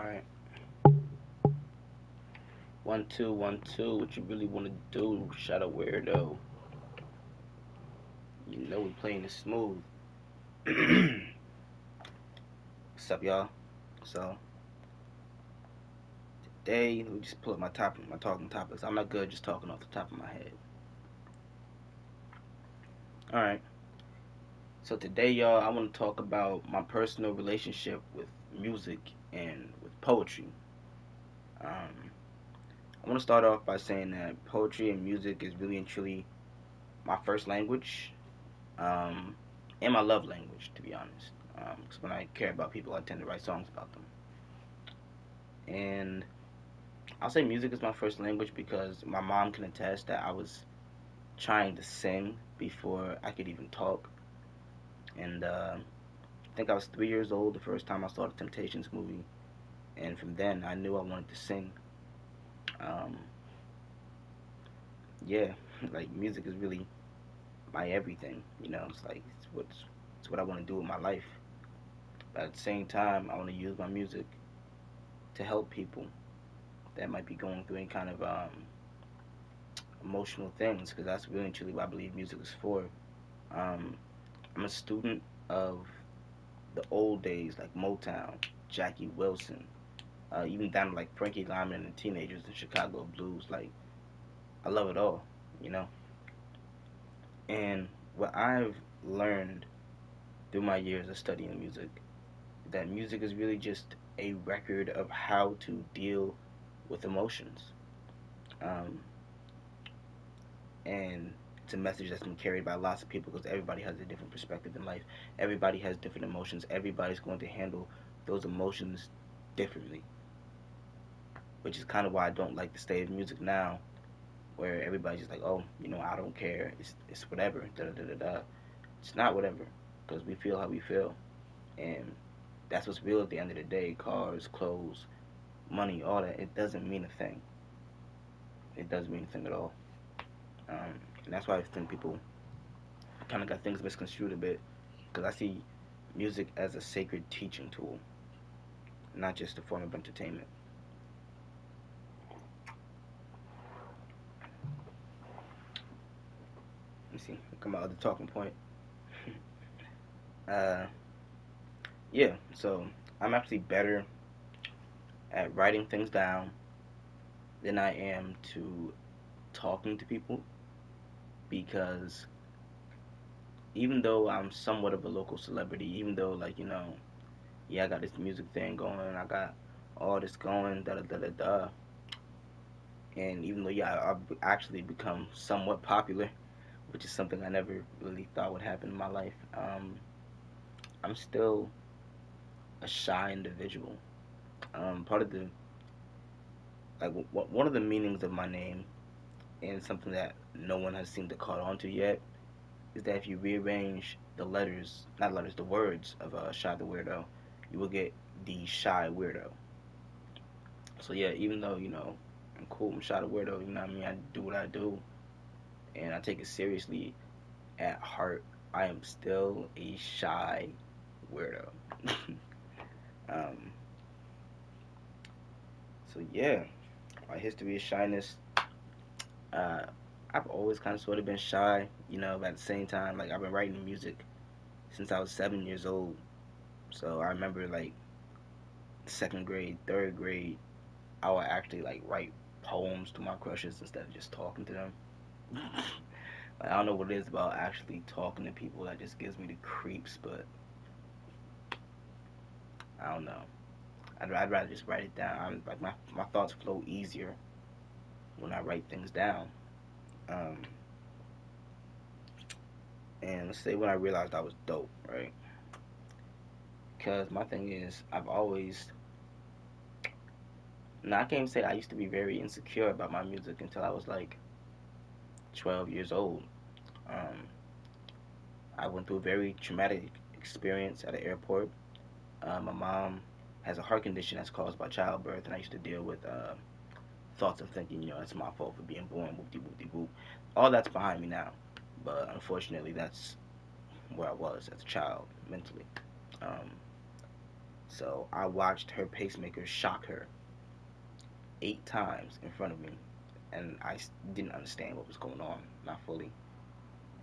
Alright. 1 2 1 2. What you really want to do, Shadow Weirdo? You know we playing it smooth. What's up, y'all? So today we just pull up my talking topics. I'm not good just talking off the top of my head. Alright. So today, y'all, I want to talk about my personal relationship with music and with poetry. I want to start off by saying that poetry and music is really and truly my first language, um, and my love language, to be honest. Because when I care about people, I tend to write songs about them. And I'll say music is my first language because my mom can attest that I was trying to sing before I could even talk. And I think I was 3 years old the first time I saw the Temptations movie. And from then, I knew I wanted to sing. Um, yeah, like music is really my everything. It's like it's what I want to do with my life. But at the same time, I want to use my music to help people that might be going through any kind of emotional things, because that's really and truly what I believe music is for. Um, I'm a student of the old days, like Motown, Jackie Wilson, even down to like Frankie Lyman and the Teenagers and Chicago Blues. Like, I love it all, you know. And what I've learned through my years of studying music, that music is really just a record of how to deal with emotions. Um, and it's a message that's been carried by lots of people because everybody has a different perspective in life. Everybody has different emotions. Everybody's going to handle those emotions differently, which is kind of why I don't like the state of music now, where everybody's just like, oh, I don't care. It's whatever. Da da da da. It's not whatever, because we feel how we feel, and that's what's real at the end of the day. Cars, clothes, money, all that. It doesn't mean a thing. It doesn't mean a thing at all. And that's why I think people kind of got things misconstrued a bit, because I see music as a sacred teaching tool, not just a form of entertainment. Let me see. Look at my other talking point. uh, yeah. So I'm actually better at writing things down than I am to talking to people, because even though I'm somewhat of a local celebrity, even though, like, yeah, I got this music thing going, I got all this going, da da da da da, and even though, yeah, I've actually become somewhat popular, which is something I never really thought would happen in my life, I'm still a shy individual. Part of the, like, one of the meanings of my name, and something that no one has seemed to caught on to yet, is that if you rearrange the letters, not letters, the words of Shy the Weirdo, you will get the Shy Weirdo. So yeah, even though, I'm cool, I'm Shy the Weirdo, you know what I mean? I do what I do, and I take it seriously. At heart, I am still a shy weirdo. um, so yeah, my history of shyness. Uh, I've always kind of sort of been shy, but at the same time, like, I've been writing music since I was 7 years old. So I remember, like, second grade, third grade, I would actually, like, write poems to my crushes instead of just talking to them. Like, I don't know what it is about actually talking to people that just gives me the creeps, but I don't know. I'd rather just write it down. Like, my thoughts flow easier when I write things down. Um, and let's say when I realized I was dope, right? Because my thing is, I've always, now I can't even say I used to be very insecure about my music until I was like 12 years old. Um, I went through a very traumatic experience at an airport. My mom has a heart condition that's caused by childbirth, and I used to deal with thoughts of thinking, it's my fault for being born, whoop de whoop de whoop. All that's behind me now, but unfortunately, that's where I was as a child mentally. Um, So I watched her pacemaker shock her 8 times in front of me, and didn't understand what was going on, not fully.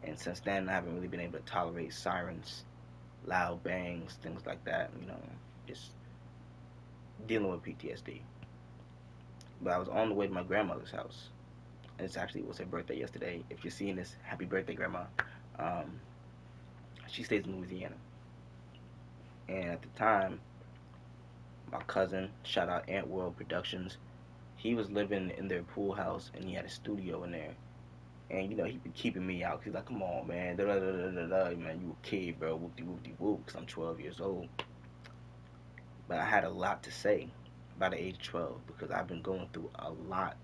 And since then, I haven't really been able to tolerate sirens, loud bangs, things like that. Just dealing with PTSD. But I was on the way to my grandmother's house, and it was her birthday yesterday. If you're seeing this, happy birthday, Grandma. Um, she stays in Louisiana, and at the time, my cousin, shout out Ant World Productions, he was living in their pool house, and he had a studio in there. And he been keeping me out. He's like, "Come on, man, da da da da da da, man, you a kid, bro, whoop de whoop de whoop," because I'm 12 years old. But I had a lot to say by the age of 12 because I've been going through a lot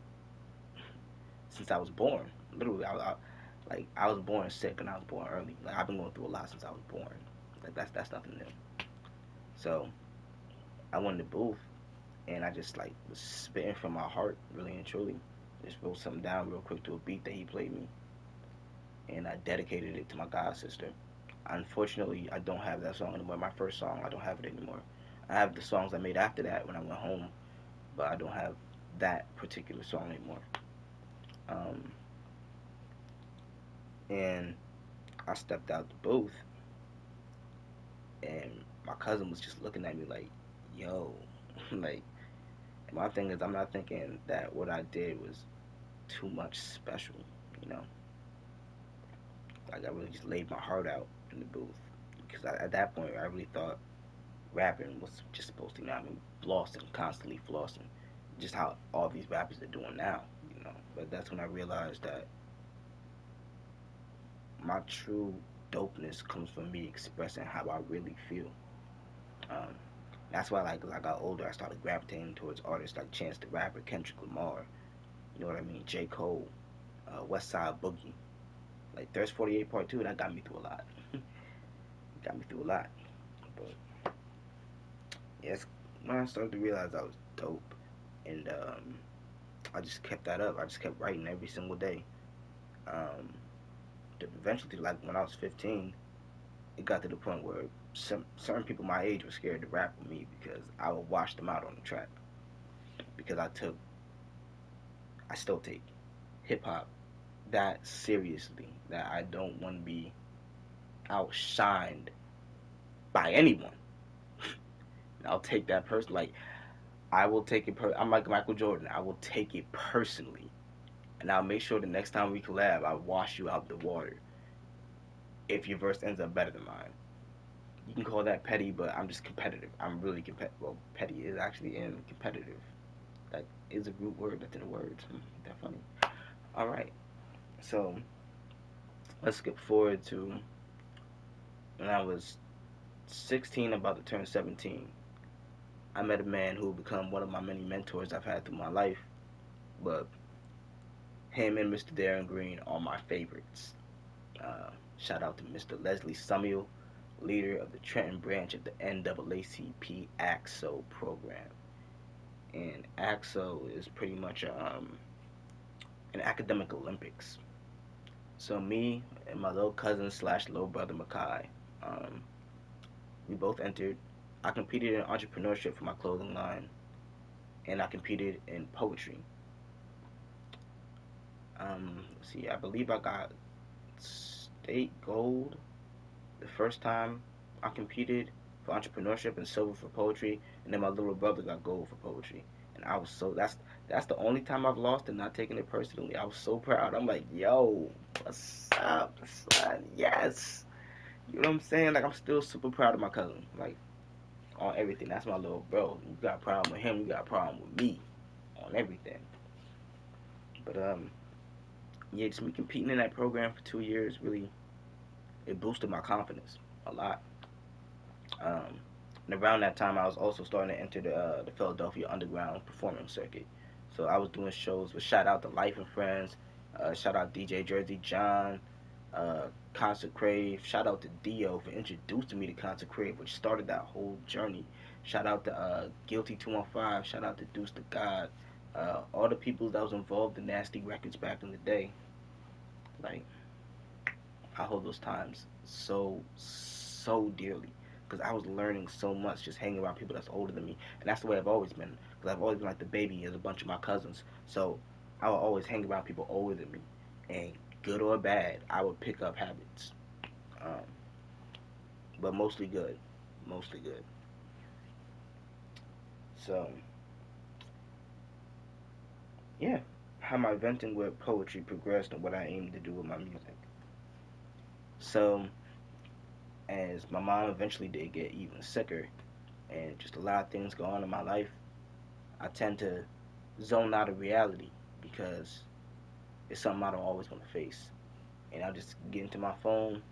since I was born. Literally, I was born sick and I was born early. Like I've been going through a lot since I was born. Like that's nothing new. So I went in the booth and I just like was spitting from my heart, really and truly. Just wrote something down real quick to a beat that he played me, and I dedicated it to my god sister. Unfortunately, I don't have that song anymore. My first song, I don't have it anymore. I have the songs I made after that when I went home, but I don't have that particular song anymore. Um, and I stepped out the booth, and my cousin was just looking at me like, "Yo," like my thing is, I'm not thinking that what I did was too much special, you know. Like I really just laid my heart out in the booth because at that point I really thought rapping was just supposed to, flossing, constantly flossing, just how all these rappers are doing now. But that's when I realized that my true dopeness comes from me expressing how I really feel. Um, that's why, like, as I got older, I started gravitating towards artists like Chance the Rapper, Kendrick Lamar, you know what I mean, J. Cole, West Side Boogie. Like, Thirst 48 Part 2, that got me through a lot. Got me through a lot. But, yes, when I started to realize I was dope, and I just kept that up. I just kept writing every single day. Um, eventually, like, when I was 15, it got to the point where certain people my age were scared to rap with me because I would wash them out on the track. Because I still take hip hop that seriously that I don't want to be outshined by anyone. I'll take that person like I will take it. I'm like Michael Jordan. I will take it personally, and I'll make sure the next time we collab, I wash you out the water if your verse ends up better than mine. You can call that petty, but I'm just competitive. I'm really competitive. Well, petty is actually in competitive. That is a root word that's in the words. That funny. All right, so let's skip forward to when I was 16, about to turn 17. I met a man who would become one of my many mentors I've had through my life, but him and Mr. Darren Green are my favorites. Shout out to Mr. Leslie Samuel, leader of the Trenton branch of the NAACP AXO program. And AXO is pretty much an academic Olympics. So me and my little cousin slash little brother Makai, um, we both entered. I competed in entrepreneurship for my clothing line, and I competed in poetry. Let's see, I believe I got state gold the first time I competed for entrepreneurship and silver for poetry, and then my little brother got gold for poetry. And I was so that's the only time I've lost and not taking it personally. I was so proud. I'm like, yo, what's up, son? Yes. You know what I'm saying? Like I'm still super proud of my cousin. Like on everything. That's my little bro. You got a problem with him, you got a problem with me on everything. But yeah, just me competing in that program for 2 years really it boosted my confidence a lot. Um, and around that time, I was also starting to enter the Philadelphia underground performing circuit. So I was doing shows with shout out to Life and Friends, shout out DJ Jersey John, Concert Crave, shout out to Dio for introducing me to Concert Crave, which started that whole journey. Shout out to Guilty 215, shout out to Deuce to God, all the people that was involved in Nasty Records back in the day. Like I hold those times so dearly because I was learning so much just hanging around people that's older than me, and that's the way I've always been. Because I've always been like the baby of a bunch of my cousins, so I would always hang around people older than me, and good or bad, I would pick up habits, um, but mostly good, mostly good. So yeah, how my venting with poetry progressed and what I aim to do with my music. So as my mom eventually did get even sicker, and just a lot of things go on in my life, I tend to zone out of reality because it's something I don't always want to face. And I'll just get into my phone,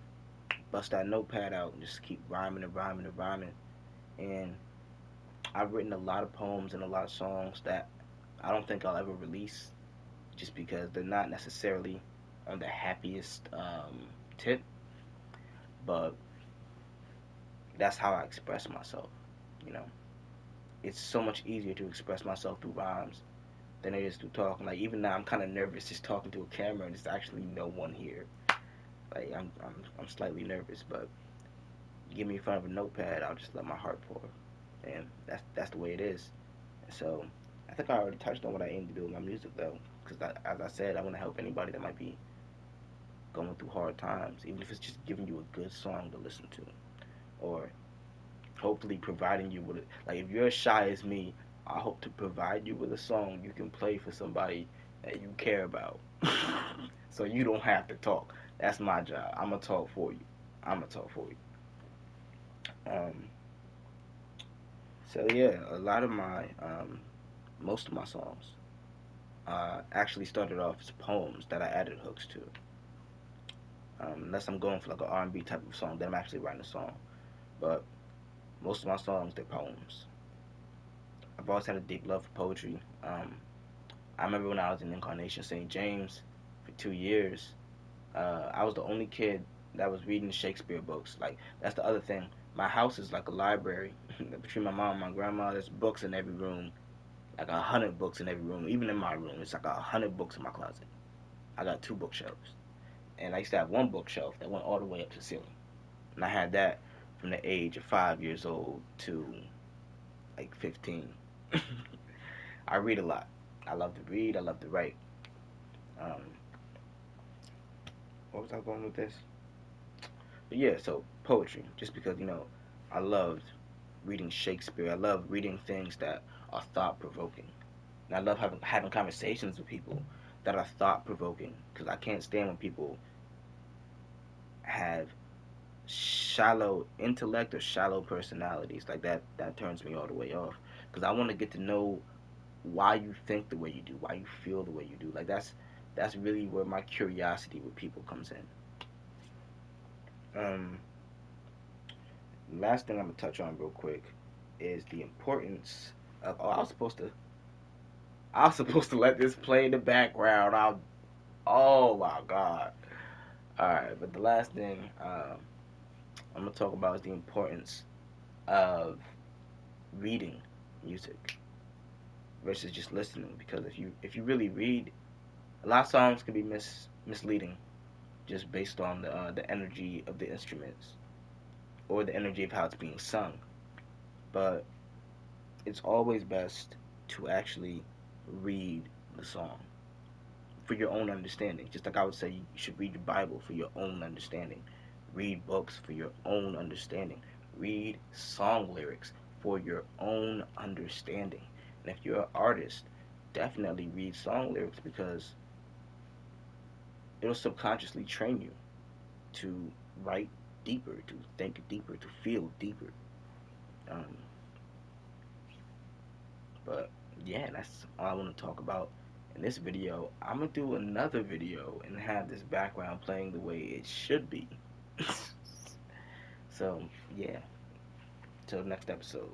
bust that notepad out, and just keep rhyming and rhyming and rhyming. And I've written a lot of poems and a lot of songs that I don't think I'll ever release just because they're not necessarily on the happiest tip, but that's how I express myself. You know, it's so much easier to express myself through rhymes than it is through talking. Like even now, I'm kind of nervous just talking to a camera and there's actually no one here. Like I'm slightly nervous, but get me in front of a notepad, I'll just let my heart pour, and that's the way it is. And so I think I already touched on what I aim to do with my music though, because as I said, I want to help anybody that might be going through hard times, even if it's just giving you a good song to listen to, or hopefully providing you with it. Like if you're as shy as me, I hope to provide you with a song you can play for somebody that you care about, so you don't have to talk. That's my job. I'm gonna talk for you. I'm gonna talk for you. Um, so yeah, a lot of my, most of my songs, actually started off as poems that I added hooks to. Unless I'm going for like an R&B type of song, then I'm actually writing a song. But most of my songs, they're poems. I've always had a deep love for poetry. I remember when I was in Incarnation St. James for 2 years, I was the only kid that was reading Shakespeare books. Like that's the other thing. My house is like a library. Between my mom and my grandma, there's books in every room. Like 100 books in every room. Even in my room, it's like 100 books in my closet. I got two bookshelves, and I used to have one bookshelf that went all the way up to the ceiling. And I had that from the age of 5 years old to like 15. I read a lot. I love to read. I love to write. Um, what was I going with this? But yeah, so poetry. Just because I loved reading Shakespeare. I love reading things that are thought provoking. And I love having conversations with people that are thought provoking. Because I can't stand when people have shallow intellect or shallow personalities. Like that turns me all the way off. Because I want to get to know why you think the way you do, why you feel the way you do. Like that's really where my curiosity with people comes in. Um, Last thing I'm gonna touch on real quick is the importance of. Oh, I was supposed to let this play in the background. Oh my god. All right, but the last thing I'm gonna talk about is the importance of reading music versus just listening. Because if you really read, a lot of songs can be misleading just based on the energy of the instruments or the energy of how it's being sung. But it's always best to actually read the song for your own understanding. Just like I would say, you should read the Bible for your own understanding. Read books for your own understanding. Read song lyrics for your own understanding. And if you're an artist, definitely read song lyrics because it'll subconsciously train you to write deeper, to think deeper, to feel deeper. Um, but yeah, that's all I want to talk about in this video. I'm gonna do another video and have this background playing the way it should be. So yeah, till next episode.